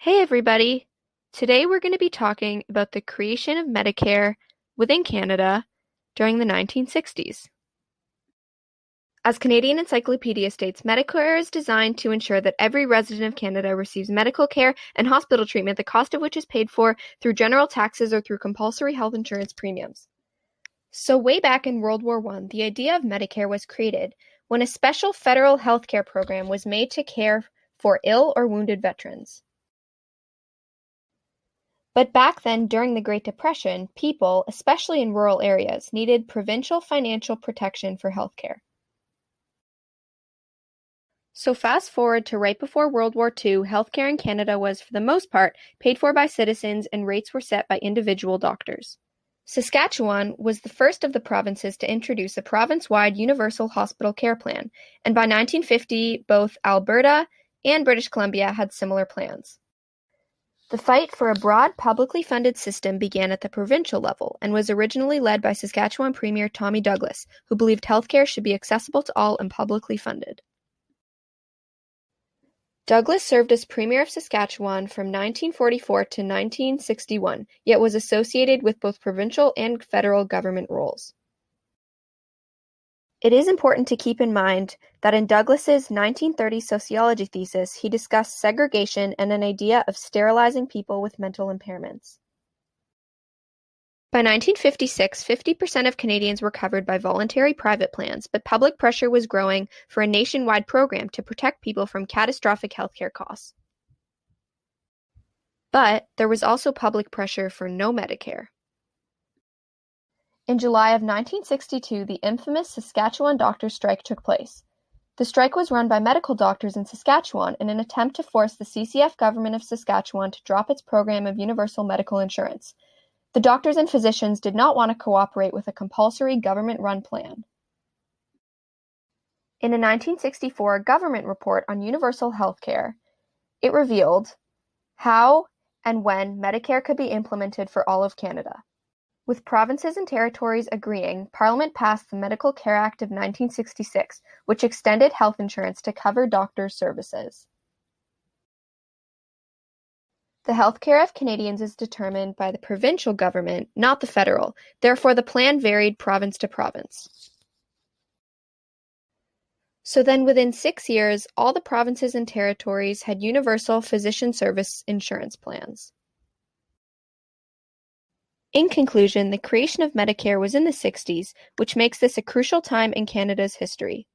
Hey everybody! Today we're going to be talking about the creation of Medicare within Canada during the 1960s. As Canadian Encyclopedia states, Medicare is designed to ensure that every resident of Canada receives medical care and hospital treatment, the cost of which is paid for through general taxes or through compulsory health insurance premiums. So way back in World War I, the idea of Medicare was created when a special federal healthcare program was made to care for ill or wounded veterans. But back then, during the Great Depression, people, especially in rural areas, needed provincial financial protection for healthcare. So fast forward to right before World War II, healthcare in Canada was, for the most part, paid for by citizens and rates were set by individual doctors. Saskatchewan was the first of the provinces to introduce a province-wide universal hospital care plan, and by 1950, both Alberta and British Columbia had similar plans. The fight for a broad, publicly funded system began at the provincial level and was originally led by Saskatchewan Premier Tommy Douglas, who believed healthcare should be accessible to all and publicly funded. Douglas served as Premier of Saskatchewan from 1944 to 1961, yet was associated with both provincial and federal government roles. It is important to keep in mind that in Douglas's 1930 sociology thesis, he discussed segregation and an idea of sterilizing people with mental impairments. By 1956, 50% of Canadians were covered by voluntary private plans, but public pressure was growing for a nationwide program to protect people from catastrophic healthcare costs. But there was also public pressure for no Medicare. In July of 1962, the infamous Saskatchewan doctors' strike took place. The strike was run by medical doctors in Saskatchewan in an attempt to force the CCF government of Saskatchewan to drop its program of universal medical insurance. The doctors and physicians did not want to cooperate with a compulsory government-run plan. In a 1964 government report on universal health care, it revealed how and when Medicare could be implemented for all of Canada. With provinces and territories agreeing, Parliament passed the Medical Care Act of 1966, which extended health insurance to cover doctors' services. The health care of Canadians is determined by the provincial government, not the federal. Therefore, the plan varied province to province. So then within 6 years, all the provinces and territories had universal physician service insurance plans. In conclusion, the creation of Medicare was in the 60s, which makes this a crucial time in Canada's history.